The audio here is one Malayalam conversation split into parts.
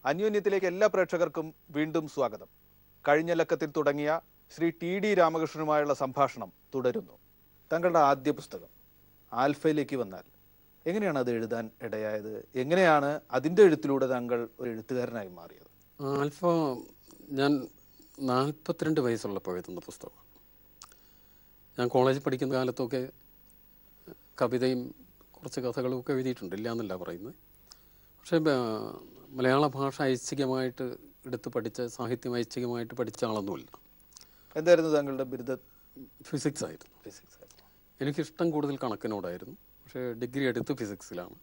അന്യോന്യത്തിലേക്ക് എല്ലാ പ്രേക്ഷകർക്കും വീണ്ടും സ്വാഗതം. കഴിഞ്ഞ ലക്കത്തിൽ തുടങ്ങിയ ശ്രീ TD രാമകൃഷ്ണനുമായുള്ള സംഭാഷണം തുടരുന്നു. താങ്കളുടെ ആദ്യ പുസ്തകം ആൽഫയിലേക്ക് വന്നാൽ എങ്ങനെയാണ് അത് എഴുതാൻ ഇടയായത്? എങ്ങനെയാണ് അതിൻ്റെ എഴുത്തിലൂടെ താങ്കൾ ഒരു എഴുത്തുകാരനായി മാറിയത്? ആൽഫ ഞാൻ 42 വയസ്സുള്ളപ്പോൾ എഴുതുന്ന പുസ്തകമാണ്. ഞാൻ കോളേജിൽ പഠിക്കുന്ന കാലത്തൊക്കെ കവിതയും കുറച്ച് കഥകളും ഒക്കെ എഴുതിയിട്ടുണ്ട്, ഇല്ല എന്നല്ല പറയുന്നത്. പക്ഷേ മലയാള ഭാഷ ഐച്ഛികമായിട്ട് എടുത്ത് പഠിച്ച, സാഹിത്യം ഐച്ഛികമായിട്ട് പഠിച്ച ആളൊന്നുമില്ല. എന്തായിരുന്നു താങ്കളുടെ ബിരുദം? ഫിസിക്സ് ആയിരുന്നു. എനിക്കിഷ്ടം കൂടുതൽ കണക്കിനോടായിരുന്നു. പക്ഷേ ഡിഗ്രി എടുത്ത് ഫിസിക്സിലാണ്.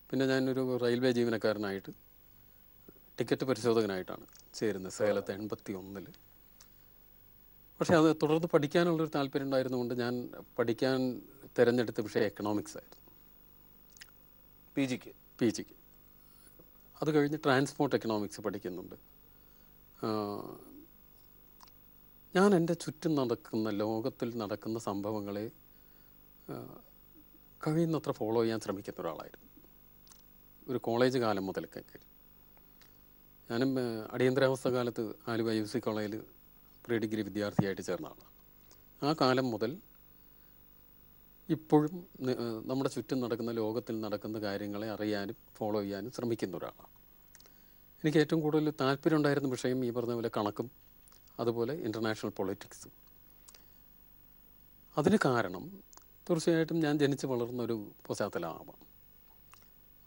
പിന്നെ ഞാനൊരു റെയിൽവേ ജീവനക്കാരനായിട്ട് ടിക്കറ്റ് പരിശോധകനായിട്ടാണ് ചേരുന്നത് സേലത്ത് 81. പക്ഷേ അത് തുടർന്ന് പഠിക്കാനുള്ളൊരു താല്പര്യം ഉണ്ടായിരുന്നുകൊണ്ട് ഞാൻ പഠിക്കാൻ തിരഞ്ഞെടുത്ത വിഷയം എക്കണോമിക്സ് ആയിരുന്നു. പി ജിക്ക്. അത് കഴിഞ്ഞ് ട്രാൻസ്പോർട്ട് എക്കണോമിക്സ് പഠിക്കുന്നുണ്ട്. ഞാൻ എൻ്റെ ചുറ്റും നടക്കുന്ന, ലോകത്തിൽ നടക്കുന്ന സംഭവങ്ങളെ കഴിയുന്നത്ര ഫോളോ ചെയ്യാൻ ശ്രമിക്കുന്ന ഒരാളായിരുന്നു ഒരു കോളേജ് കാലം മുതൽക്കൊക്കെ. ഞാനും അടിയന്തരാവസ്ഥ കാലത്ത് ആലുവ UC കോളേജിൽ പ്രീ ഡിഗ്രി വിദ്യാർത്ഥിയായിട്ട് ചേർന്ന ആളാണ്. ആ കാലം മുതൽ ഇപ്പോഴും നമ്മുടെ ചുറ്റും നടക്കുന്ന, ലോകത്തിൽ നടക്കുന്ന കാര്യങ്ങളെ അറിയാനും ഫോളോ ചെയ്യാനും ശ്രമിക്കുന്ന ഒരാളാണ്. എനിക്ക് ഏറ്റവും കൂടുതൽ താല്പര്യം ഉണ്ടായിരുന്ന വിഷയം ഈ പറഞ്ഞ പോലെ കണക്കും അതുപോലെ ഇൻ്റർനാഷണൽ പൊളിറ്റിക്സും. അതിന് കാരണം തീർച്ചയായിട്ടും ഞാൻ ജനിച്ച് വളർന്നൊരു പശ്ചാത്തലമാവാം.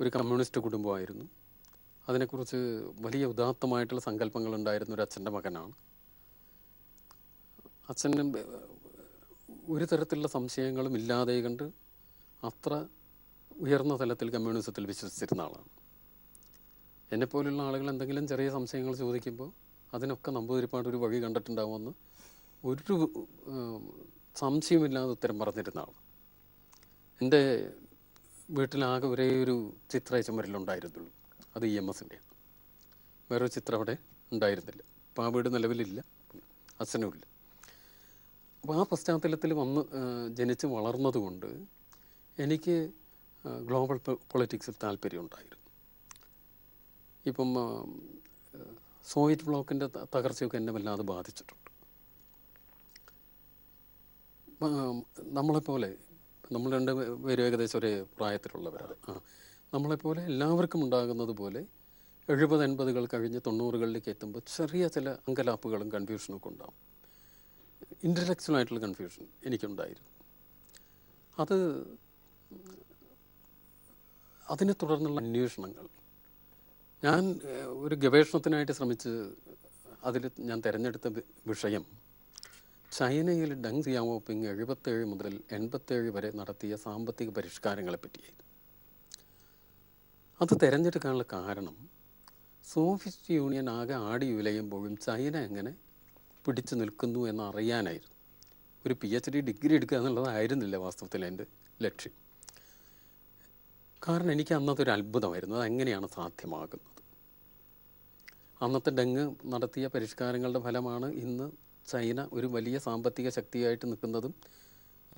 ഒരു കമ്മ്യൂണിസ്റ്റ് കുടുംബമായിരുന്നു. അതിനെക്കുറിച്ച് വലിയ ഉദാത്തമായിട്ടുള്ള സങ്കല്പങ്ങളുണ്ടായിരുന്ന ഒരു അച്ഛൻ്റെ മകനാണ്. അച്ഛന് ഒരു തരത്തിലുള്ള സംശയങ്ങളും ഇല്ലാതെ കണ്ട് അത്ര ഉയർന്ന തലത്തിൽ കമ്മ്യൂണിസത്തിൽ വിശ്വസിച്ചിരുന്ന ആളാണ്. എന്നെപ്പോലുള്ള ആളുകൾ എന്തെങ്കിലും ചെറിയ സംശയങ്ങൾ ചോദിക്കുമ്പോൾ അതിനൊക്കെ നമ്പൂതിരിപ്പാട് ഒരു വഴി കണ്ടിട്ടുണ്ടാവുമെന്ന് ഒരു സംശയമില്ലാതെ ഉത്തരം പറഞ്ഞിരുന്ന ആൾ. എൻ്റെ വീട്ടിലാകെ ഒരേ ഒരു ചിത്ര ചുമരിലുണ്ടായിരുന്നുള്ളൂ, അത് EMSൻ്റെ. വേറൊരു ചിത്രം അവിടെ ഉണ്ടായിരുന്നില്ല. അപ്പോൾ ആ വീട് നിലവിലില്ല, അച്ഛനുമില്ല. അപ്പോൾ ആ പശ്ചാത്തലത്തിൽ ജനിച്ച് വളർന്നതുകൊണ്ട് എനിക്ക് ഗ്ലോബൽ പൊളിറ്റിക്സിൽ താല്പര്യമുണ്ടായിരുന്നു. ഇപ്പം സോവിയറ്റ് ബ്ലോക്കിൻ്റെ തകർച്ചയൊക്കെ എന്നെ വല്ലാതെ ബാധിച്ചിട്ടുണ്ട്. നമ്മളെപ്പോലെ, നമ്മൾ രണ്ട് പേരും ഏകദേശം ഒരേ പ്രായത്തിലുള്ളവരാണ്. നമ്മളെപ്പോലെ എല്ലാവർക്കും ഉണ്ടാകുന്നത് പോലെ 70-80 കഴിഞ്ഞ് 90കളിലേക്ക് എത്തുമ്പോൾ ചെറിയ ചില അങ്കലാപ്പുകളും കൺഫ്യൂഷനും ഒക്കെ ഉണ്ടാകും. ഇൻ്റലക്ച്വലായിട്ടുള്ള കൺഫ്യൂഷൻ എനിക്കുണ്ടായിരുന്നു. അതിനെ തുടർന്നുള്ള അന്വേഷണങ്ങൾ, ഞാൻ ഒരു ഗവേഷണത്തിനായിട്ട് ശ്രമിച്ച് അതിൽ ഞാൻ തിരഞ്ഞെടുത്ത വിഷയം ചൈനയിൽ ഡങ് സിയാവോപിങ് 77 മുതൽ 87 വരെ നടത്തിയ സാമ്പത്തിക പരിഷ്കാരങ്ങളെ പറ്റിയായിരുന്നു. അത് തിരഞ്ഞെടുക്കാനുള്ള കാരണം സോവിയറ്റ് യൂണിയൻ ആകെ ആടി ഉലയുമ്പോഴും ചൈന എങ്ങനെ പിടിച്ചു നിൽക്കുന്നു എന്നറിയാനായിരുന്നു. ഒരു PhD ഡിഗ്രി എടുക്കുക എന്നുള്ളതായിരുന്നില്ല വാസ്തവത്തിൽ എൻ്റെ ലക്ഷ്യം. കാരണം എനിക്ക് അന്നതൊരു അത്ഭുതമായിരുന്നു, അതെങ്ങനെയാണ് സാധ്യമാകുന്നത്. അന്നത്തെ ഡങ് നടത്തിയ പരിഷ്കാരങ്ങളുടെ ഫലമാണ് ഇന്ന് ചൈന ഒരു വലിയ സാമ്പത്തിക ശക്തിയായിട്ട് നിൽക്കുന്നതും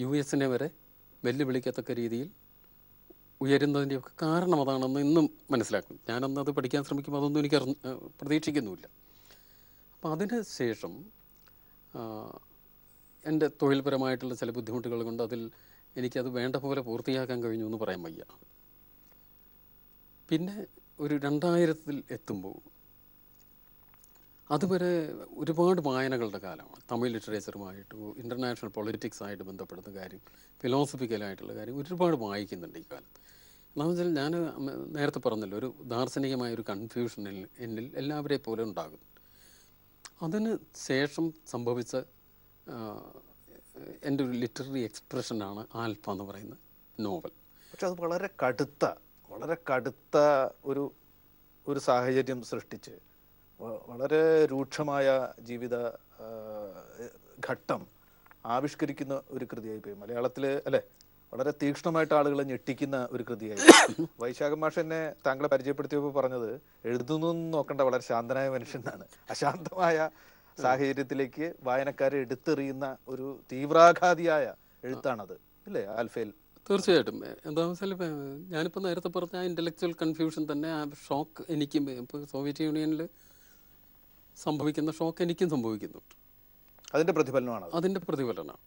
US വരെ വെല്ലുവിളിക്കത്തക്ക രീതിയിൽ ഉയരുന്നതിൻ്റെയൊക്കെ കാരണം അതാണെന്ന് ഇന്നും മനസ്സിലാക്കും. ഞാനന്ന് അത് പഠിക്കാൻ ശ്രമിക്കുമ്പോൾ അതൊന്നും എനിക്ക് പ്രതീക്ഷിക്കുന്നുമില്ല. അപ്പോൾ അതിന് ശേഷം എൻ്റെ തൊഴിൽപരമായിട്ടുള്ള ചില ബുദ്ധിമുട്ടുകൾ കൊണ്ട് എനിക്കത് വേണ്ട പോലെ പൂർത്തിയാക്കാൻ കഴിഞ്ഞു എന്ന് പറയാൻ വയ്യ. പിന്നെ ഒരു 2000-ൽ എത്തുമ്പോൾ അതുവരെ ഒരുപാട് വായനകളുടെ കാലമാണ്. തമിഴ് ലിറ്ററേച്ചറുമായിട്ട്, ഇൻ്റർനാഷണൽ പൊളിറ്റിക്സായിട്ട് ബന്ധപ്പെടുന്ന കാര്യം, ഫിലോസഫിക്കലായിട്ടുള്ള കാര്യം ഒരുപാട് വായിക്കുന്നുണ്ട് ഈ കാലം. എന്താണെന്ന് വെച്ചാൽ ഞാൻ നേരത്തെ പറഞ്ഞല്ലോ, ഒരു ദാർശനികമായൊരു കൺഫ്യൂഷൻ എന്നിൽ എല്ലാവരെ പോലെ ഉണ്ടാകും. അതിന് ശേഷം സംഭവിച്ച എൻ്റെ ഒരു ലിറ്റററി എക്സ്പ്രഷനാണ് ആൽഫ എന്ന് പറയുന്ന നോവൽ. പക്ഷെ അത് വളരെ കടുത്ത ഒരു സാഹചര്യം സൃഷ്ടിച്ച് വളരെ രൂക്ഷമായ ജീവിത ഘട്ടം ആവിഷ്കരിക്കുന്ന ഒരു കൃതിയായി പോയി. മലയാളത്തിൽ അല്ലേ, വളരെ തീക്ഷ്ണമായിട്ട് ആളുകളെ ഞെട്ടിക്കുന്ന ഒരു കൃതിയായി. വൈശാഖൻ മാഷ് എന്നെ താങ്കളെ പരിചയപ്പെടുത്തിയപ്പോൾ പറഞ്ഞത്, എഴുതുന്നു നോക്കേണ്ട വളരെ ശാന്തനായ മനുഷ്യനാണ്. അശാന്തമായ സാഹചര്യത്തിലേക്ക് വായനക്കാരെ എടുത്തെറിയുന്ന ഒരു തീവ്രാഘാതിയായ എഴുത്താണത്, ഇല്ലേ ആൽഫയിൽ? തീർച്ചയായിട്ടും. എന്താണെന്ന് വെച്ചാൽ ഞാനിപ്പോൾ നേരത്തെ പറഞ്ഞ ആ ഇൻ്റലക്ച്വൽ കൺഫ്യൂഷൻ തന്നെ, ആ ഷോക്ക് എനിക്കും ഇപ്പോൾ സോവിയറ്റ് യൂണിയനിൽ സംഭവിക്കുന്ന ഷോക്ക് എനിക്കും സംഭവിക്കുന്നുണ്ട്. അതിന്റെ പ്രതിഫലനമാണ് അത്. അതിൻ്റെ പ്രതിഫലനമാണ്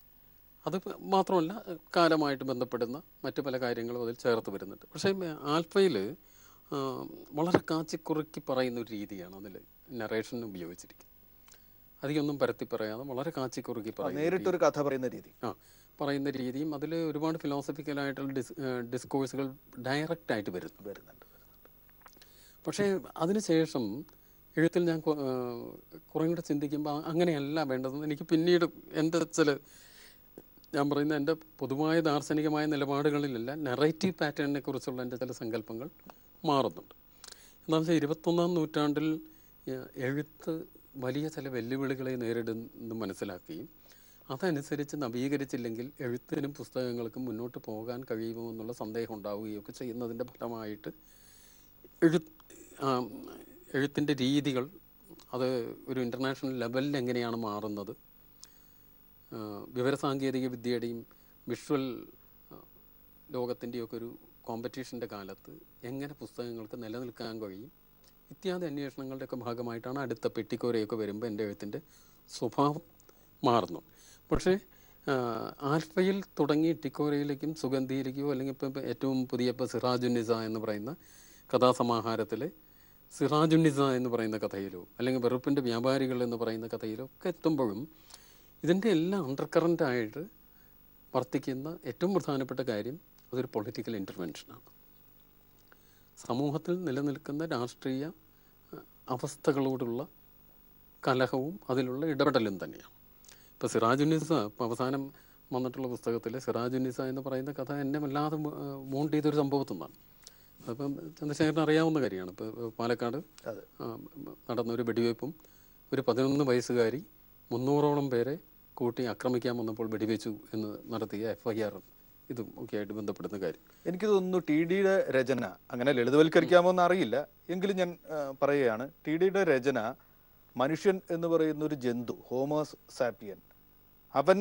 അത്. മാത്രമല്ല, കാലമായിട്ട് ബന്ധപ്പെടുന്ന മറ്റു പല കാര്യങ്ങളും അതിൽ ചേർത്ത് വരുന്നുണ്ട്. പക്ഷേ ആൽഫയിൽ വളരെ കാച്ചിക്കുറുക്കി പറയുന്ന ഒരു രീതിയാണ് അതിൽ നറേഷൻ ഉപയോഗിച്ചിരിക്കുന്നത്. അധികമൊന്നും പരത്തി പറയാതെ വളരെ കാച്ചിക്കുറുക്കി പറയുന്ന നേരിട്ടൊരു കഥ പറയുന്ന രീതി. പറയുന്ന രീതിയും അതിൽ ഒരുപാട് ഫിലോസഫിക്കലായിട്ടുള്ള ഡിസ്കോഴ്സുകൾ ഡയറക്റ്റായിട്ട് വരുന്നുണ്ട്. പക്ഷേ അതിനുശേഷം എഴുത്തിൽ ഞാൻ കുറേ കൂടെ ചിന്തിക്കുമ്പോൾ അങ്ങനെയല്ല വേണ്ടതെന്ന് എനിക്ക് പിന്നീട് എൻ്റെ ഞാൻ പറയുന്ന എൻ്റെ പൊതുവായ ദാർശനികമായ നിലപാടുകളിലല്ല, നെറേറ്റീവ് പാറ്റേണിനെ കുറിച്ചുള്ള എൻ്റെ ചില സങ്കല്പങ്ങൾ മാറുന്നുണ്ട്. എന്താണെന്ന് വെച്ചാൽ 21-ാം നൂറ്റാണ്ടിൽ എഴുത്ത് വലിയ ചില വെല്ലുവിളികളെ നേരിടുന്നു മനസ്സിലാക്കുകയും അതനുസരിച്ച് നവീകരിച്ചില്ലെങ്കിൽ എഴുത്തിനും പുസ്തകങ്ങൾക്കും മുന്നോട്ട് പോകാൻ കഴിയുമോ എന്നുള്ള സന്ദേഹം ഉണ്ടാവുകയൊക്കെ ചെയ്യുന്നതിൻ്റെ ഫലമായിട്ട് എഴുത്തിൻ്റെ രീതികൾ അത് ഒരു ഇൻ്റർനാഷണൽ ലെവലിൽ എങ്ങനെയാണ് മാറുന്നത്, വിവരസാങ്കേതിക വിദ്യയുടെയും വിഷ്വൽ ലോകത്തിൻ്റെയൊക്കെ ഒരു കോമ്പറ്റീഷൻ്റെ കാലത്ത് എങ്ങനെ പുസ്തകങ്ങൾക്ക് നിലനിൽക്കാൻ കഴിയും ഇത്യാദി അന്വേഷണങ്ങളുടെയൊക്കെ ഭാഗമായിട്ടാണ് അടുത്ത പെട്ടിക്കോരയൊക്കെ വരുമ്പോൾ എൻ്റെ എഴുത്തിൻ്റെ സ്വഭാവം മാറുന്നു. പക്ഷേ ആൽഫയിൽ തുടങ്ങി ടിക്കോരയിലേക്കും സുഗന്ധിയിലേക്കോ അല്ലെങ്കിൽ ഇപ്പം ഏറ്റവും പുതിയ ഇപ്പോൾ സിറാജുന്നിസ എന്ന് പറയുന്ന കഥാസമാഹാരത്തിലെ സിറാജുന്നിസ എന്ന് പറയുന്ന കഥയിലോ അല്ലെങ്കിൽ വെറുപ്പിൻ്റെ വ്യാപാരികൾ എന്ന് പറയുന്ന കഥയിലോ ഒക്കെ എത്തുമ്പോഴും ഇതിൻ്റെ എല്ലാം അണ്ടർ കറൻറ്റായിട്ട് വർത്തിക്കുന്ന ഏറ്റവും പ്രധാനപ്പെട്ട കാര്യം അതൊരു പൊളിറ്റിക്കൽ ഇൻ്റർവെൻഷനാണ്. സമൂഹത്തിൽ നിലനിൽക്കുന്ന രാഷ്ട്രീയ അവസ്ഥകളോടുള്ള കലഹവും അതിലുള്ള ഇടപെടലും തന്നെയാണ്. ഇപ്പോൾ സിറാജുന്നിസ ഇപ്പോൾ അവസാനം വന്നിട്ടുള്ള പുസ്തകത്തിൽ സിറാജുന്നിസ എന്ന് പറയുന്ന കഥ എന്നെ വല്ലാതെ വോണ്ട് ചെയ്തൊരു സംഭവത്തിൽ നിന്നാണ്. അതിപ്പം ചന്ദ്രശേഖരന് അറിയാവുന്ന കാര്യമാണ്. ഇപ്പോൾ പാലക്കാട് നടന്നൊരു വെടിവയ്പ്പും ഒരു 11 വയസ്സുകാരി 300ഓളം പേരെ കൂട്ടി ആക്രമിക്കാൻ വന്നപ്പോൾ വെടിവെച്ചു എന്ന് നടത്തിയ FIR ഇതും ഒക്കെ ആയിട്ട് ബന്ധപ്പെടുന്ന കാര്യം. എനിക്ക് തോന്നുന്നു TDയുടെ രചന അങ്ങനെ ലളിതവൽക്കരിക്കാമോ എന്ന് അറിയില്ല, എങ്കിലും ഞാൻ പറയുകയാണ്, TDയുടെ രചന മനുഷ്യൻ എന്ന് പറയുന്ന ഒരു ജന്തു, ഹോമോസ് സാപ്പിയൻ, അവൻ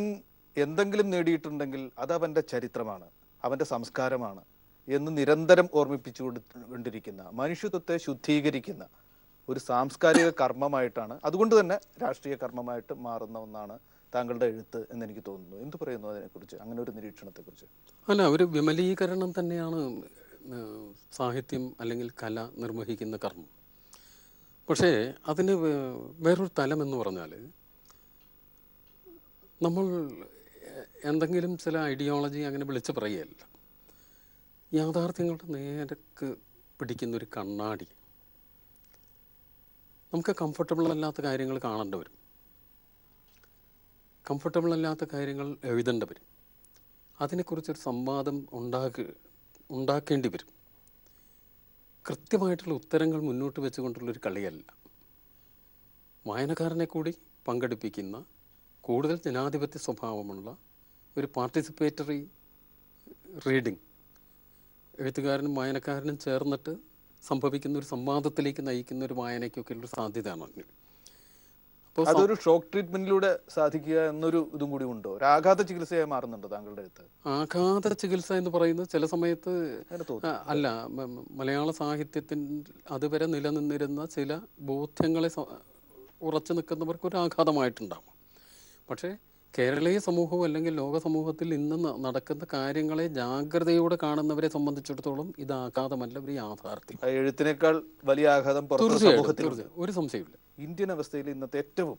എന്തെങ്കിലും നേടിയിട്ടുണ്ടെങ്കിൽ അത് അവൻ്റെ ചരിത്രമാണ്, അവൻ്റെ സംസ്കാരമാണ് എന്ന് നിരന്തരം ഓർമ്മിപ്പിച്ചുകൊണ്ടിരിക്കുന്ന, മനുഷ്യത്വത്തെ ശുദ്ധീകരിക്കുന്ന ഒരു സാംസ്കാരിക കർമ്മമായിട്ടാണ്, അതുകൊണ്ട് തന്നെ രാഷ്ട്രീയ കർമ്മമായിട്ട് മാറുന്ന ഒന്നാണ് താങ്കളുടെ എഴുത്ത് എന്നെനിക്ക് തോന്നുന്നു. എന്ത് പറയുന്നു അതിനെക്കുറിച്ച്, അങ്ങനെ ഒരു നിരീക്ഷണത്തെക്കുറിച്ച്? അല്ല, ഒരു വിമലീകരണം തന്നെയാണ് സാഹിത്യം അല്ലെങ്കിൽ കല നിർവഹിക്കുന്ന കർമ്മം. പക്ഷേ അതിന് വേറൊരു തലം എന്ന് പറഞ്ഞാൽ നമ്മൾ എന്തെങ്കിലും ചില ഐഡിയോളജി അങ്ങനെ വിളിച്ച് പറയുകയല്ല, യാഥാർത്ഥ്യങ്ങളുടെ നേരക്ക് പിടിക്കുന്നൊരു കണ്ണാടി. നമുക്ക് കംഫർട്ടബിൾ അല്ലാത്ത കാര്യങ്ങൾ കാണേണ്ടി വരും, കംഫർട്ടബിൾ അല്ലാത്ത കാര്യങ്ങൾ എഴുതേണ്ടി വരും, അതിനെക്കുറിച്ചൊരു സംവാദം ഉണ്ടാക്കേണ്ടി വരും. കൃത്യമായിട്ടുള്ള ഉത്തരങ്ങൾ മുന്നോട്ട് വെച്ചുകൊണ്ടുള്ളൊരു കളിയല്ല. വായനക്കാരനെ കൂടി പങ്കെടുപ്പിക്കുന്ന കൂടുതൽ ജനാധിപത്യ സ്വഭാവമുള്ള ഒരു പാർട്ടിസിപ്പേറ്ററി റീഡിങ്, എഴുത്തുകാരനും വായനക്കാരനും ചേർന്നിട്ട് സംഭവിക്കുന്ന ഒരു സംവാദത്തിലേക്ക് നയിക്കുന്ന ഒരു വായനയ്ക്കൊക്കെ ഉള്ള സാധ്യതയാണ്. അപ്പോൾ അതൊരു ഷോക്ക് ട്രീറ്റ്മെന്റിലൂടെ സാധിക്കുക എന്നൊരു ഇതും കൂടി ഉണ്ടോ? ഒരു ആഘാത ചികിത്സയായി മാറുന്നുണ്ടോ താങ്കളുടെ എഴുത്ത്? ആഘാത ചികിത്സ എന്ന് പറയുന്നത് ചില സമയത്ത് അല്ല, മലയാള സാഹിത്യത്തിൽ അതുവരെ നിലനിന്നിരുന്ന ചില ബോധ്യങ്ങളെ ഉറച്ചു നിൽക്കുന്നവർക്ക് ഒരു ആഘാതമായിട്ടുണ്ടാവും. പക്ഷേ കേരളീയ സമൂഹവും അല്ലെങ്കിൽ ലോക സമൂഹത്തിൽ ഇന്ന് നടക്കുന്ന കാര്യങ്ങളെ ജാഗ്രതയോടെ കാണുന്നവരെ സംബന്ധിച്ചിടത്തോളം ഇത് ആഘാതമല്ല, ഒരു യാഥാർത്ഥ്യം. എഴുത്തിനേക്കാൾ വലിയ ആഘാതം ഒരു സംശയമില്ല. ഇന്ത്യൻ അവസ്ഥയിൽ ഇന്നത്തെ ഏറ്റവും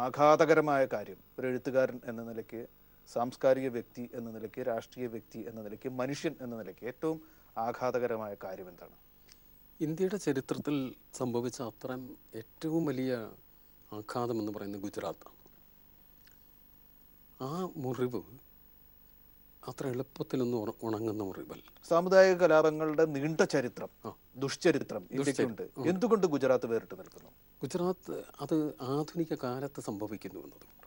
ആഘാതകരമായ കാര്യം, ഒരു എഴുത്തുകാരൻ എന്ന നിലയ്ക്ക്, സാംസ്കാരിക വ്യക്തി എന്ന നിലയ്ക്ക്, രാഷ്ട്രീയ വ്യക്തി എന്ന നിലയ്ക്ക്, മനുഷ്യൻ എന്ന നിലയ്ക്ക് ഏറ്റവും ആഘാതകരമായ കാര്യം എന്താണ്? ഇന്ത്യയുടെ ചരിത്രത്തിൽ സംഭവിച്ച അത്തരം ഏറ്റവും വലിയ ആഘാതം എന്ന് പറയുന്നത് ഗുജറാത്താണ്. ആ മുറിവ് അത്ര എളുപ്പത്തിലൊന്നും ഉണങ്ങുന്ന മുറിവല്ല. സാമുദായിക കലാപങ്ങളുടെ നീണ്ട ചരിത്രം, ദുഷ്ചരിത്രം ഇന്ത്യക്കുണ്ട്. എന്തുകൊണ്ട് ഗുജറാത്ത് വേറിട്ട് നിൽക്കുന്നു? ഗുജറാത്ത് അത് ആധുനിക കാലത്ത് സംഭവിക്കുന്നു എന്നതുകൊണ്ട്.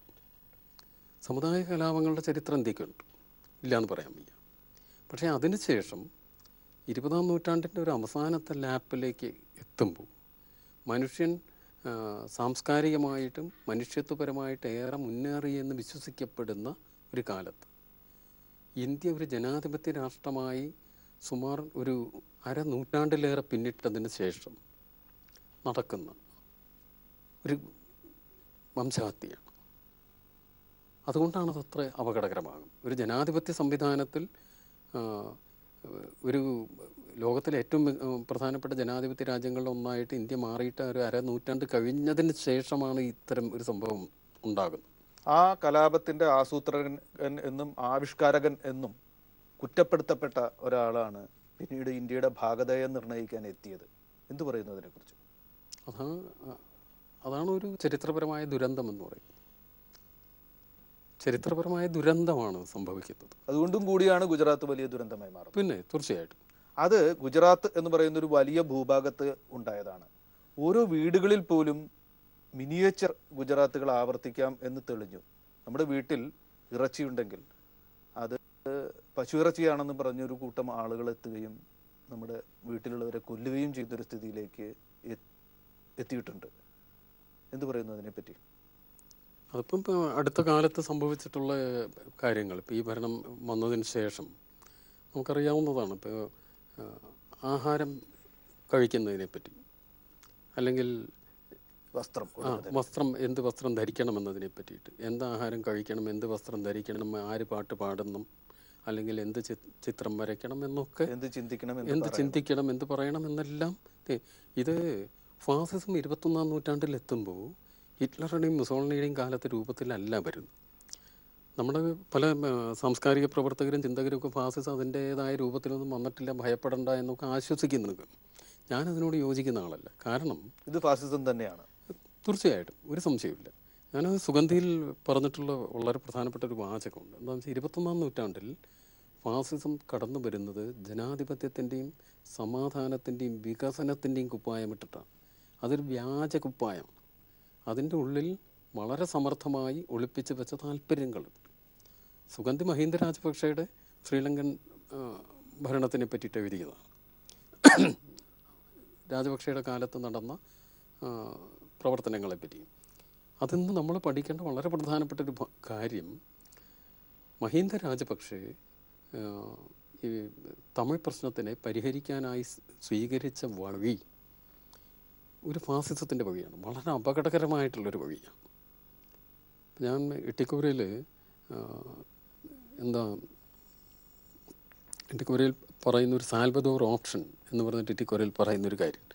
സമുദായ കലാപങ്ങളുടെ ചരിത്രം ഇന്ത്യക്കുണ്ട്, ഇല്ലയെന്ന് പറയാൻ വയ്യ. പക്ഷേ അതിനുശേഷം 20-ാം നൂറ്റാണ്ടിൻ്റെ ഒരു അവസാനത്തെ ലാപ്പിലേക്ക് എത്തുമ്പോൾ മനുഷ്യൻ സാംസ്കാരികമായിട്ടും മനുഷ്യത്വപരമായിട്ട് ഏറെ മുന്നേറിയെന്ന് വിശ്വസിക്കപ്പെടുന്ന ഒരു കാലത്ത് ഇന്ത്യ ഒരു ജനാധിപത്യ രാഷ്ട്രമായി സുമാർ ഒരു അരനൂറ്റാണ്ടിലേറെ പിന്നിട്ടതിന് ശേഷം നടക്കുന്ന ഒരു വംശഹത്യയാണ്. അതുകൊണ്ടാണ് അതത്ര അപകടകരമാകും. ഒരു ജനാധിപത്യ സംവിധാനത്തിൽ ഒരു ലോകത്തിലെ ഏറ്റവും പ്രധാനപ്പെട്ട ജനാധിപത്യ രാജ്യങ്ങളിൽ ഒന്നായിട്ട് ഇന്ത്യ മാറിയിട്ട് ഒരു അരനൂറ്റാണ്ട് കഴിഞ്ഞതിന് ശേഷമാണ് ഇത്തരം ഒരു സംഭവം ഉണ്ടാകുന്നത്. ആ കലാപത്തിന്റെ ആസൂത്രകൻ എന്നും ആവിഷ്കാരകൻ എന്നും കുറ്റപ്പെടുത്തപ്പെട്ട ഒരാളാണ് പിന്നീട് ഇന്ത്യയുടെ ഭാഗധേയം നിർണ്ണയിക്കാൻ എത്തിയത്. എന്തു പറയുന്നു അതിനെക്കുറിച്ച്? അതാണ് ഒരു ചരിത്രപരമായ ദുരന്തം എന്ന് പറയുന്നത്. ചരിത്രപരമായ ദുരന്തമാണ് സംഭവിക്കുന്നത്. അതുകൊണ്ടും കൂടിയാണ് ഗുജറാത്ത് വലിയ ദുരന്തമായി മാറുന്നത്. പിന്നെ തീർച്ചയായിട്ടും അത് ഗുജറാത്ത് എന്ന് പറയുന്ന ഒരു വലിയ ഭൂഭാഗത്ത് ഉണ്ടായതാണ്. ഓരോ വീടുകളിൽ പോലും മിനിയേച്ചർ ഗുജറാത്തുകൾ ആവർത്തിക്കാം എന്ന് തെളിഞ്ഞു. നമ്മുടെ വീട്ടിൽ ഇറച്ചിയുണ്ടെങ്കിൽ അത് പശു ഇറച്ചിയാണെന്ന് പറഞ്ഞൊരു കൂട്ടം ആളുകൾ എത്തുകയും നമ്മുടെ വീട്ടിലുള്ളവരെ കൊല്ലുകയും ചെയ്തൊരു സ്ഥിതിയിലേക്ക് എത്തിയിട്ടുണ്ട്. എന്തു പറയുന്നു അതിനെപ്പറ്റി? അതിപ്പം അടുത്ത കാലത്ത് സംഭവിച്ചിട്ടുള്ള കാര്യങ്ങൾ, ഇപ്പോൾ ഈ ഭരണം വന്നതിന് ശേഷം നമുക്കറിയാവുന്നതാണ്. ഇപ്പോൾ ആഹാരം കഴിക്കുന്നതിനെപ്പറ്റി, അല്ലെങ്കിൽ വസ്ത്രം എന്ത് വസ്ത്രം ധരിക്കണം എന്നതിനെ പറ്റിയിട്ട്, എന്ത് ആഹാരം കഴിക്കണം, എന്ത് വസ്ത്രം ധരിക്കണം, ആര് പാട്ട് പാടണം, അല്ലെങ്കിൽ എന്ത് ചിത്രം വരയ്ക്കണം എന്നൊക്കെ, എന്ത് ചിന്തിക്കണം, എന്ത് പറയണം എന്നെല്ലാം. ഇത് ഫാസിസം 21-ാം നൂറ്റാണ്ടിൽ എത്തുമ്പോൾ ഹിറ്റ്ലറുടെയും മുസോളിനിയുടെയും കാലത്തെ രൂപത്തിലല്ല വരുന്നത്. നമ്മുടെ പല സാംസ്കാരിക പ്രവർത്തകരും ചിന്തകരും ഫാസിസം അതിൻ്റേതായ രൂപത്തിലൊന്നും വന്നിട്ടില്ല, ഭയപ്പെടേണ്ട എന്നൊക്കെ ആശ്വസിക്കുന്നുണ്ട്. ഞാനതിനോട് യോജിക്കുന്ന ആളല്ല. കാരണം ഇത് ഫാസിസം തന്നെയാണ്. തീർച്ചയായിട്ടും, ഒരു സംശയമില്ല. ഞാനത് സുഗന്ധിയിൽ പറഞ്ഞിട്ടുള്ള വളരെ പ്രധാനപ്പെട്ട ഒരു വാചകമുണ്ട്. എന്താണെന്ന് വെച്ചാൽ 21-ാം നൂറ്റാണ്ടിൽ ഫാസിസം കടന്നു വരുന്നത് ജനാധിപത്യത്തിൻ്റെയും സമാധാനത്തിൻ്റെയും വികസനത്തിൻ്റെയും കുപ്പായമിട്ടിട്ടാണ്. അതൊരു വ്യാജ കുപ്പായം. അതിൻ്റെ ഉള്ളിൽ വളരെ സമർത്ഥമായി ഒളിപ്പിച്ച് വെച്ച താല്പര്യങ്ങളുണ്ട്. സുഗന്ധി മഹീന്ദ രാജപക്ഷയുടെ ശ്രീലങ്കൻ ഭരണത്തിനെ പറ്റിയിട്ട് എഴുതിയതാണ്. രാജപക്ഷയുടെ കാലത്ത് നടന്ന പ്രവർത്തനങ്ങളെപ്പറ്റി. അതിന്ന് നമ്മൾ പഠിക്കേണ്ട വളരെ പ്രധാനപ്പെട്ടൊരു കാര്യം, മഹീന്ദ രാജപക്ഷെ ഈ തമിഴ് പ്രശ്നത്തിനെ പരിഹരിക്കാനായി സ്വീകരിച്ച വഴി ഒരു ഫാസിസത്തിൻ്റെ വഴിയാണ്. വളരെ അപകടകരമായിട്ടുള്ളൊരു വഴിയാണ്. ഞാൻ ഇട്ടിക്കോരയിൽ ഇട്ടിക്കോരയിൽ പറയുന്നൊരു സാൽവദോർ ഓപ്ഷൻ എന്ന് പറഞ്ഞിട്ട് ഇട്ടിക്കോരയിൽ പറയുന്നൊരു കാര്യം,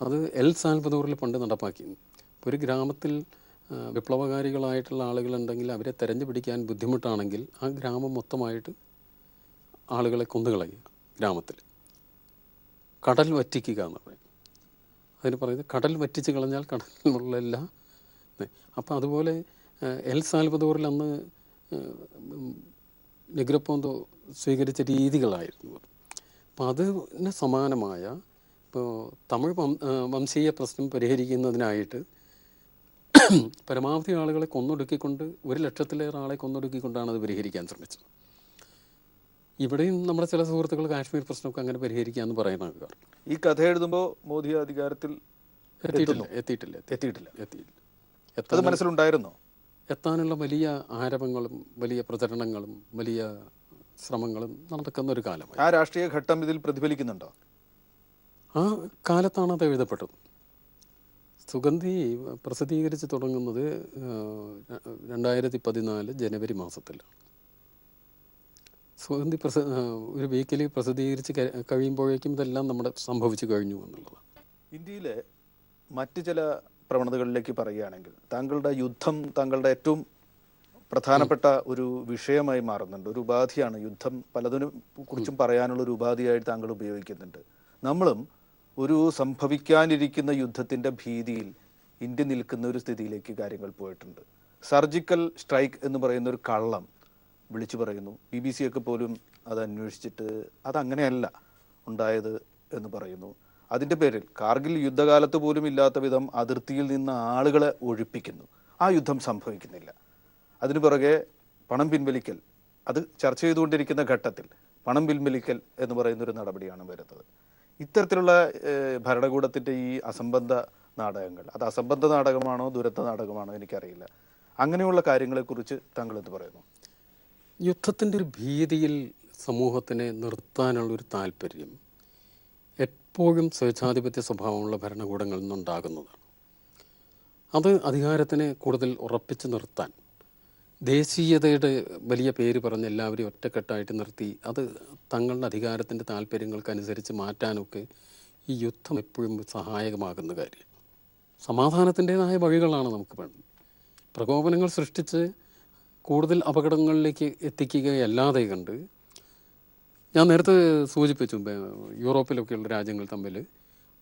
അത് എൽ സാൽവദോറിൽ പണ്ട് നടപ്പാക്കി. ഒരു ഗ്രാമത്തിൽ വിപ്ലവകാരികളായിട്ടുള്ള ആളുകളുണ്ടെങ്കിൽ അവരെ തെരഞ്ഞു പിടിക്കാൻ ബുദ്ധിമുട്ടാണെങ്കിൽ ആ ഗ്രാമം മൊത്തമായിട്ട് ആളുകളെ കൊന്നുകളയുക. ഗ്രാമത്തിൽ കടൽ വറ്റിക്കുക എന്ന് പറയും. അതിന് പറയുന്നത് കടൽ വറ്റിച്ച് കളഞ്ഞാൽ കടലിലുള്ള എല്ലാ. അപ്പോൾ അതുപോലെ എൽ സാൽവദോറിൽ അന്ന് നെഗ്രോപോന്തോ സ്വീകരിച്ച രീതികളായിരുന്നു. അപ്പോൾ അതിന് സമാനമായ ഇപ്പോൾ തമിഴ് വംശീയ പ്രശ്നം പരിഹരിക്കുന്നതിനായിട്ട് പരമാവധി ആളുകളെ കൊന്നൊടുക്കിക്കൊണ്ട് 100,000-ലേറെ ആളെ കൊന്നൊടുക്കിക്കൊണ്ടാണ് അത് പരിഹരിക്കാൻ ശ്രമിച്ചത്. ഇവിടെയും നമ്മുടെ ചില സുഹൃത്തുക്കൾ കാശ്മീർ പ്രശ്നമൊക്കെ അങ്ങനെ പരിഹരിക്കാമെന്ന് പറയുന്ന ആൾക്കാർ. ഈ കഥ എഴുതുമ്പോൾ മോദി അധികാരത്തിൽ എത്തിയിട്ടില്ല. അത് മനസ്സിലുണ്ടായിരുന്നോ? എത്താനുള്ള വലിയ ആരവങ്ങളും വലിയ പ്രചരണങ്ങളും വലിയ ശ്രമങ്ങളും നടക്കുന്ന ഒരു കാലമായി. ആ രാഷ്ട്രീയ ഘട്ടം ഇതിൽ പ്രതിഫലിക്കുന്നുണ്ടോ? ആ കാലത്താണ് അത് എഴുതപ്പെട്ടത്. സുഗന്ധി പ്രസിദ്ധീകരിച്ച് തുടങ്ങുന്നത് 2014 ജനുവരി മാസത്തിലാണ്. സുഗന്ധി ഒരു വീക്കിലി പ്രസിദ്ധീകരിച്ച് കഴിയുമ്പോഴേക്കും ഇതെല്ലാം നമ്മുടെ സംഭവിച്ചു കഴിഞ്ഞു എന്നുള്ളതാണ്. ഇന്ത്യയിലെ മറ്റ് ചില പ്രവണതകളിലേക്ക് പറയുകയാണെങ്കിൽ, താങ്കളുടെ യുദ്ധം താങ്കളുടെ ഏറ്റവും പ്രധാനപ്പെട്ട ഒരു വിഷയമായി മാറുന്നുണ്ട്. ഒരു ഉപാധിയാണ് യുദ്ധം. പലതിനെ കുറിച്ചും പറയാനുള്ള ഒരു ഉപാധിയായിട്ട് താങ്കൾ ഉപയോഗിക്കുന്നുണ്ട്. നമ്മളും ഒരു സംഭവിക്കാനിരിക്കുന്ന യുദ്ധത്തിൻ്റെ ഭീതിയിൽ ഇന്ത്യ നിൽക്കുന്ന ഒരു സ്ഥിതിയിലേക്ക് കാര്യങ്ങൾ പോയിട്ടുണ്ട്. സർജിക്കൽ സ്ട്രൈക്ക് എന്ന് പറയുന്ന ഒരു കള്ളം വിളിച്ചു പറയുന്നു. BBC ഒക്കെ പോലും അത് അന്വേഷിച്ചിട്ട് അതങ്ങനെയല്ല ഉണ്ടായത് എന്ന് പറയുന്നു. അതിൻ്റെ പേരിൽ കാർഗിൽ യുദ്ധകാലത്ത് പോലും ഇല്ലാത്ത വിധം അതിർത്തിയിൽ നിന്ന് ആളുകളെ ഒഴിപ്പിക്കുന്നു. ആ യുദ്ധം സംഭവിക്കുന്നില്ല. അതിനു പുറകെ പണം പിൻവലിക്കൽ, അത് ചർച്ച ചെയ്തുകൊണ്ടിരിക്കുന്ന ഘട്ടത്തിൽ പണം പിൻവലിക്കൽ എന്ന് പറയുന്നൊരു നടപടിയാണ് വരുന്നത്. ഇത്തരത്തിലുള്ള ഭരണകൂടത്തിൻ്റെ ഈ അസംബന്ധ നാടകങ്ങൾ, അത് അസംബന്ധ നാടകമാണോ ദുരന്ത നാടകമാണോ എനിക്കറിയില്ല. അങ്ങനെയുള്ള കാര്യങ്ങളെക്കുറിച്ച് താങ്കൾ എന്ത് പറയുന്നു? യുദ്ധത്തിൻ്റെ ഒരു ഭീതിയിൽ സമൂഹത്തിനെ നിർത്താനുള്ളൊരു താല്പര്യം എപ്പോഴും സ്വേച്ഛാധിപത്യ സ്വഭാവമുള്ള ഭരണകൂടങ്ങളിൽ നിന്നുണ്ടാകുന്നതാണ്. അത് അധികാരത്തിനെ കൂടുതൽ ഉറപ്പിച്ച് നിർത്താൻ ദേശീയതയുടെ വലിയ പേര് പറഞ്ഞ് എല്ലാവരെയും ഒറ്റക്കെട്ടായിട്ട് നിർത്തി അത് തങ്ങളുടെ അധികാരത്തിൻ്റെ താല്പര്യങ്ങൾക്കനുസരിച്ച് മാറ്റാനൊക്കെ ഈ യുദ്ധം എപ്പോഴും സഹായകമാകുന്ന കാര്യം. സമാധാനത്തിൻ്റേതായ വഴികളാണ് നമുക്ക് വേണ്ടത്. പ്രകോപനങ്ങൾ സൃഷ്ടിച്ച് കൂടുതൽ അപകടങ്ങളിലേക്ക് എത്തിക്കുകയല്ലാതെ കണ്ട്, ഞാൻ നേരത്തെ സൂചിപ്പിച്ചു, യൂറോപ്പിലൊക്കെയുള്ള രാജ്യങ്ങൾ തമ്മിൽ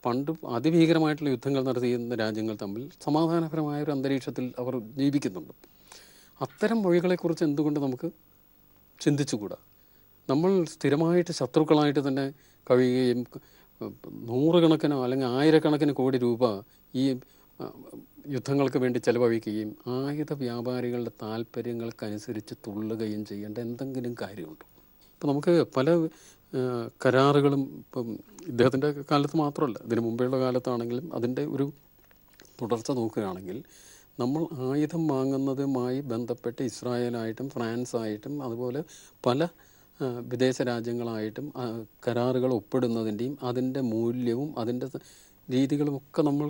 പണ്ട് അതിഭീകരമായിട്ടുള്ള യുദ്ധങ്ങൾ നടത്തിയിരുന്ന രാജ്യങ്ങൾ തമ്മിൽ സമാധാനപരമായ ഒരു അന്തരീക്ഷത്തിൽ അവർ ജീവിക്കുന്നുണ്ട്. അത്തരം വഴികളെക്കുറിച്ച് എന്തുകൊണ്ട് നമുക്ക് ചിന്തിച്ചുകൂടാ? നമ്മൾ സ്ഥിരമായിട്ട് ശത്രുക്കളായിട്ട് തന്നെ കഴിയുകയും നൂറുകണക്കിനോ അല്ലെങ്കിൽ ആയിരക്കണക്കിന് കോടി രൂപ ഈ യുദ്ധങ്ങൾക്ക് വേണ്ടി ചെലവഴിക്കുകയും ആയുധ വ്യാപാരികളുടെ താല്പര്യങ്ങൾക്കനുസരിച്ച് തുള്ളുകയും ചെയ്യേണ്ട എന്തെങ്കിലും കാര്യമുണ്ടോ? ഇപ്പം നമുക്ക് പല കരാറുകളും ഇപ്പം ഇദ്ദേഹത്തിൻ്റെ കാലത്ത് മാത്രമല്ല, ഇതിനു മുമ്പെയുള്ള കാലത്താണെങ്കിലും അതിൻ്റെ ഒരു തുടർച്ച നോക്കുകയാണെങ്കിൽ നമ്മൾ ആയുധം വാങ്ങുന്നതുമായി ബന്ധപ്പെട്ട് ഇസ്രായേലായിട്ടും ഫ്രാൻസായിട്ടും അതുപോലെ പല വിദേശ രാജ്യങ്ങളായിട്ടും കരാറുകൾ ഒപ്പിടുന്നതിൻ്റെയും അതിൻ്റെ മൂല്യവും അതിൻ്റെ രീതികളുമൊക്കെ നമ്മൾ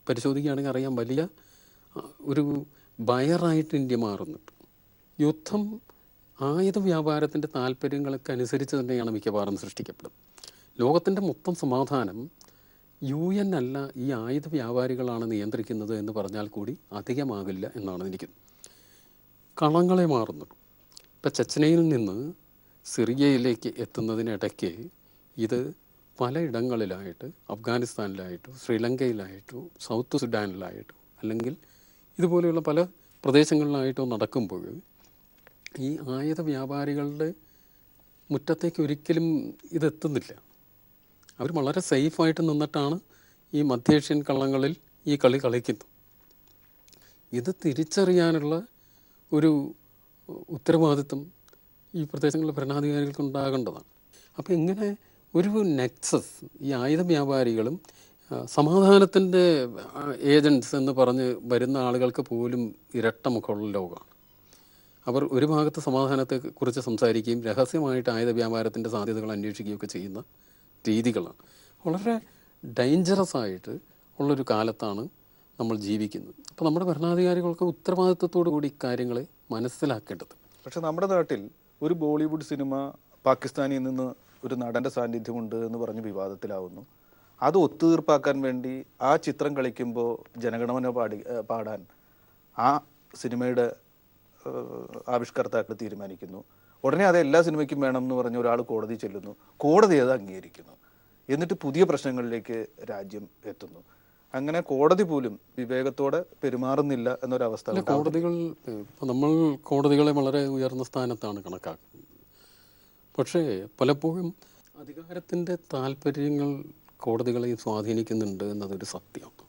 പരിശോധിക്കുകയാണെങ്കിൽ അറിയാം, വലിയ ഒരു ബയറായിട്ട് ഇന്ത്യ മാറുന്നുണ്ട്. യുദ്ധം ആയുധ വ്യാപാരത്തിൻ്റെ താല്പര്യങ്ങൾക്കനുസരിച്ച് തന്നെയാണ് മിക്കവാറും സൃഷ്ടിക്കപ്പെടുന്നത്. ലോകത്തിൻ്റെ മൊത്തം സമാധാനം UN അല്ല, ഈ ആയുധ വ്യാപാരികളാണ് നിയന്ത്രിക്കുന്നത് എന്ന് പറഞ്ഞാൽ കൂടി അധികമാകില്ല എന്നാണ് എനിക്ക്. കളങ്ങളെ മാറുന്നുള്ളൂ. ഇപ്പം ചെച്ചനയിൽ നിന്ന് സിറിയയിലേക്ക് എത്തുന്നതിനിടയ്ക്ക് ഇത് പലയിടങ്ങളിലായിട്ട്, അഫ്ഗാനിസ്ഥാനിലായിട്ടോ ശ്രീലങ്കയിലായിട്ടോ സൗത്ത് സുഡാനിലായിട്ടോ അല്ലെങ്കിൽ ഇതുപോലെയുള്ള പല പ്രദേശങ്ങളിലായിട്ടോ നടക്കുമ്പോൾ ഈ ആയുധ വ്യാപാരികളുടെ മുറ്റത്തേക്ക് ഒരിക്കലും ഇതെത്തുന്നില്ല. അവർ വളരെ സേഫായിട്ട് നിന്നിട്ടാണ് ഈ മധ്യേഷ്യൻ കള്ളങ്ങളിൽ ഈ കളി കളിക്കുന്നത്. ഇത് തിരിച്ചറിയാനുള്ള ഒരു ഉത്തരവാദിത്വം ഈ പ്രദേശങ്ങളിലെ ഭരണാധികാരികൾക്ക് ഉണ്ടാകേണ്ടതാണ്. അപ്പോൾ ഇങ്ങനെ ഒരു നെക്സസ് ഈ ആയുധ വ്യാപാരികളും സമാധാനത്തിൻ്റെ ഏജൻറ്റ്സ് എന്ന് പറഞ്ഞ് വരുന്ന ആളുകൾക്ക് പോലും ഇരട്ട മുഖമുള്ള ലോകമാണ്. അവർ ഒരു ഭാഗത്ത് സമാധാനത്തെക്കുറിച്ച് സംസാരിക്കുകയും രഹസ്യമായിട്ട് ആയുധ വ്യാപാരത്തിൻ്റെ സാധ്യതകൾ അന്വേഷിക്കുകയൊക്കെ ചെയ്യുന്ന രീതികളാണ്. വളരെ ഡേഞ്ചറസ് ആയിട്ട് ഉള്ളൊരു കാലത്താണ് നമ്മൾ ജീവിക്കുന്നത്. അപ്പോൾ നമ്മുടെ ഭരണാധികാരികൾക്ക് ഉത്തരവാദിത്വത്തോടു കൂടി ഇക്കാര്യങ്ങളെ മനസ്സിലാക്കേണ്ടത്. പക്ഷെ നമ്മുടെ നാട്ടിൽ ഒരു ബോളിവുഡ് സിനിമ പാകിസ്ഥാനിൽ നിന്ന് ഒരു നടൻ്റെ സാന്നിധ്യമുണ്ട് എന്ന് പറഞ്ഞ് വിവാദത്തിലാവുന്നു. അത് ഒത്തുതീർപ്പാക്കാൻ വേണ്ടി ആ ചിത്രം കളിക്കുമ്പോൾ ജനഗണമന പാടാൻ ആ സിനിമയുടെ ആവിഷ്കർത്താക്കൾ തീരുമാനിക്കുന്നു. ഉടനെ അത് എല്ലാ സിനിമയ്ക്കും വേണം എന്ന് പറഞ്ഞ് ഒരാൾ കോടതി ചെല്ലുന്നു. കോടതി അത് അംഗീകരിക്കുന്നു. എന്നിട്ട് പുതിയ പ്രശ്നങ്ങളിലേക്ക് രാജ്യം എത്തുന്നു. അങ്ങനെ കോടതി പോലും വിവേകത്തോടെ പെരുമാറുന്നില്ല എന്നൊരവസ്ഥ. കോടതികൾ, നമ്മൾ കോടതികളെ വളരെ ഉയർന്ന സ്ഥാനത്താണ് കണക്കാക്കുന്നത്. പക്ഷേ പലപ്പോഴും അധികാരത്തിൻ്റെ താല്പര്യങ്ങൾ കോടതികളെയും സ്വാധീനിക്കുന്നുണ്ട് എന്നതൊരു സത്യമാണ്.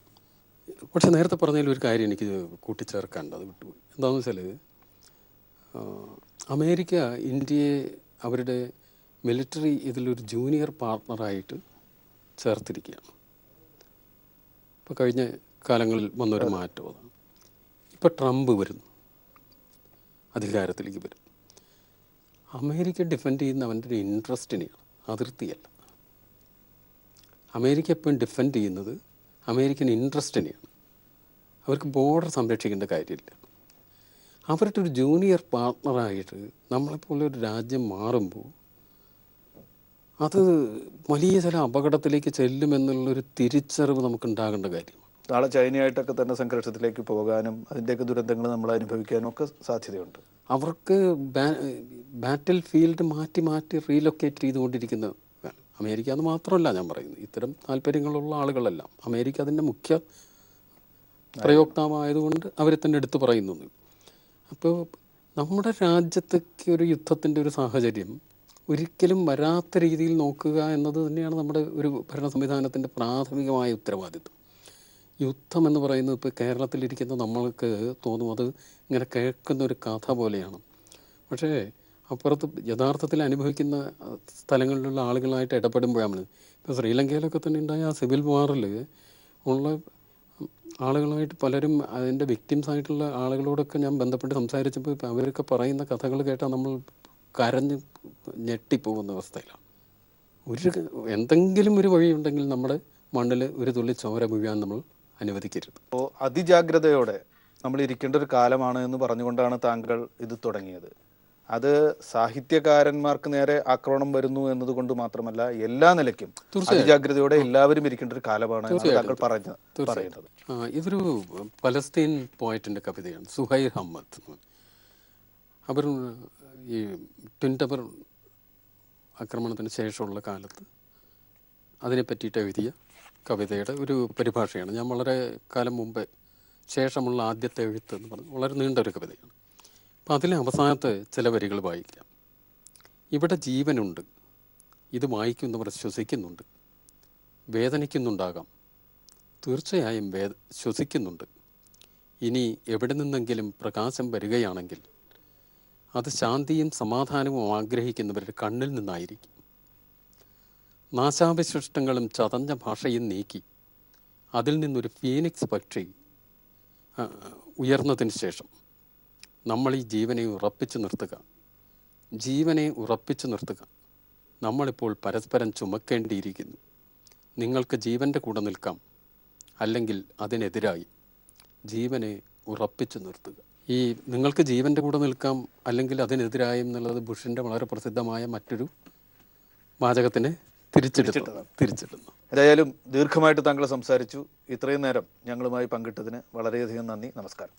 പക്ഷെ നേരത്തെ പറഞ്ഞതിൽ ഒരു കാര്യം എനിക്ക് കൂട്ടിച്ചേർക്കാണ്ട്, അത് വിട്ടുപോയി. എന്താണെന്ന് വെച്ചാൽ അമേരിക്ക ഇന്ത്യയെ അവരുടെ മിലിറ്ററി ഇതിലൊരു ജൂനിയർ പാർട്ട്ണറായിട്ട് ചേർത്തിരിക്കുകയാണ്. ഇപ്പോൾ കഴിഞ്ഞ കാലങ്ങളിൽ വന്നൊരു മാറ്റം അതാണ്. ഇപ്പോൾ ട്രംപ് വരുന്നു, അധികാരത്തിലേക്ക് വരും. അമേരിക്ക ഡിഫെൻഡ് ചെയ്യുന്ന അവൻ്റെ ഒരു ഇൻട്രസ്റ്റിനെയാണ്, അതിർത്തിയല്ല. അമേരിക്ക എപ്പോഴും ഡിഫെൻഡ് ചെയ്യുന്നത് അമേരിക്കൻ ഇൻട്രസ്റ്റിനെയാണ്. അവർക്ക് ബോർഡർ സംരക്ഷിക്കേണ്ട കാര്യമില്ല. അവരുടെ ഒരു ജൂനിയർ പാർട്ട്ണറായിട്ട് നമ്മളെപ്പോലെ ഒരു രാജ്യം മാറുമ്പോൾ അത് വലിയ ചില അപകടത്തിലേക്ക് ചെല്ലുമെന്നുള്ളൊരു തിരിച്ചറിവ് നമുക്കുണ്ടാകേണ്ട കാര്യമാണ്. നാളെ ചൈനയായിട്ടൊക്കെ തന്നെ സംഘർഷത്തിലേക്ക് പോകാനും അതിൻ്റെയൊക്കെ ദുരന്തങ്ങൾ നമ്മൾ അനുഭവിക്കാനും ഒക്കെ സാധ്യതയുണ്ട്. അവർക്ക് ബാറ്റിൽ ഫീൽഡ് മാറ്റി മാറ്റി റീലൊക്കേറ്റ് ചെയ്തുകൊണ്ടിരിക്കുന്ന അമേരിക്ക അത് മാത്രമല്ല ഞാൻ പറയുന്നത്, ഇത്തരം താല്പര്യങ്ങളുള്ള ആളുകളെല്ലാം അമേരിക്ക അതിൻ്റെ മുഖ്യ പ്രയോക്താവായതുകൊണ്ട് അവരെ തന്നെ എടുത്തു പറയുന്നു. അപ്പോൾ നമ്മുടെ രാജ്യത്തേക്ക് ഒരു യുദ്ധത്തിൻ്റെ ഒരു സാഹചര്യം ഒരിക്കലും വരാത്ത രീതിയിൽ നോക്കുക എന്നത് തന്നെയാണ് നമ്മുടെ ഒരു ഭരണ സംവിധാനത്തിൻ്റെ പ്രാഥമികമായ ഉത്തരവാദിത്വം. യുദ്ധം എന്ന് പറയുന്നത് ഇപ്പോൾ കേരളത്തിലിരിക്കുന്ന നമ്മൾക്ക് തോന്നും അത് ഇങ്ങനെ കേൾക്കുന്ന ഒരു കഥ പോലെയാണ്. പക്ഷേ അപ്പുറത്ത് യഥാർത്ഥത്തിൽ അനുഭവിക്കുന്ന സ്ഥലങ്ങളിലുള്ള ആളുകളായിട്ട് ഇടപെടുമ്പോഴാണ്. ഇപ്പോൾ ശ്രീലങ്കയിലൊക്കെ തന്നെ ഉണ്ടായ ആ സിവിൽ വാറിൽ ഉള്ള ആളുകളായിട്ട് പലരും അതിൻ്റെ വിക്ടിംസ് ആയിട്ടുള്ള ആളുകളോടൊക്കെ ഞാൻ ബന്ധപ്പെട്ട് സംസാരിച്ചപ്പോൾ അവരൊക്കെ പറയുന്ന കഥകൾ കേട്ടാൽ നമ്മൾ കരഞ്ഞ് ഞെട്ടിപ്പോകുന്ന അവസ്ഥയിലാണ്. എന്തെങ്കിലും ഒരു വഴിയുണ്ടെങ്കിൽ നമ്മുടെ മണ്ണിൽ ഒരു തുള്ളി ചോര വീഴാൻ നമ്മൾ അനുവദിക്കരുത്. അപ്പോൾ അതിജാഗ്രതയോടെ നമ്മൾ ഇരിക്കേണ്ട ഒരു കാലമാണ് എന്ന് പറഞ്ഞുകൊണ്ടാണ് താങ്കൾ ഇത് തുടങ്ങിയത്. അത് സാഹിത്യകാരന്മാർക്ക് നേരെ ആക്രമണം വരുന്നു എന്നതുകൊണ്ട് മാത്രമല്ല, എല്ലാ നിലയ്ക്കും അതിജാഗ്രതയോടെ എല്ലാവരും ഇരിക്കേണ്ട ഒരു കാലമാണ് എന്നാണ് താങ്കൾ പറയുന്നത്. ഇതൊരു പലസ്തീൻ പോയറ്റിൻ്റെ കവിതയാണ്, സുഹൈർ ഹമ്മദ്. അവർ ഈ ട്വിൻ ടവർ ആക്രമണത്തിന് ശേഷമുള്ള കാലത്ത് അതിനെ പറ്റിയിട്ട് എഴുതിയ കവിതയുടെ ഒരു പരിഭാഷയാണ്. ഞാൻ വളരെ കാലം മുമ്പേ ശേഷമുള്ള ആദ്യത്തെ എഴുത്ത് എന്ന് പറഞ്ഞ് വളരെ നീണ്ട ഒരു കവിതയാണ്. അപ്പം അതിലെ അവസാനത്തെ ചില വരികൾ വായിക്കാം. ഇവിടെ ജീവനുണ്ട്, ഇത് വായിക്കുന്നവർ ശ്വസിക്കുന്നുണ്ട്, വേദനിക്കുന്നുണ്ടാകാം, തീർച്ചയായും ശ്വസിക്കുന്നുണ്ട്. ഇനി എവിടെ നിന്നെങ്കിലും പ്രകാശം വരികയാണെങ്കിൽ അത് ശാന്തിയും സമാധാനവും ആഗ്രഹിക്കുന്നവരുടെ കണ്ണിൽ നിന്നായിരിക്കും. നാശാവശിഷ്ടങ്ങളും ചതഞ്ഞ ഭാഷയും നീക്കി അതിൽ നിന്നൊരു ഫീനിക്സ് പക്ഷി ഉയർന്നതിന് ശേഷം നമ്മൾ ഈ ജീവനെ ഉറപ്പിച്ചു നിർത്തുക, ജീവനെ ഉറപ്പിച്ചു നിർത്തുക. നമ്മളിപ്പോൾ പരസ്പരം ചുമക്കേണ്ടിയിരിക്കുന്നു. നിങ്ങൾക്ക് ജീവൻ്റെ കൂടെ നിൽക്കാം, അല്ലെങ്കിൽ അതിനെതിരായി ജീവനെ ഉറപ്പിച്ചു നിർത്തുക. ഈ നിങ്ങൾക്ക് ജീവൻ്റെ കൂടെ നിൽക്കാം അല്ലെങ്കിൽ അതിനെതിരായും എന്നുള്ളത് ബുഷിൻ്റെ വളരെ പ്രസിദ്ധമായ മറ്റൊരു വാചകത്തിന് തിരിച്ചിടുന്നു. ഏതായാലും ദീർഘമായിട്ട് താങ്കൾ സംസാരിച്ചു. ഇത്രയും നേരം ഞങ്ങളുമായി പങ്കിട്ടതിന് വളരെയധികം നന്ദി. നമസ്കാരം.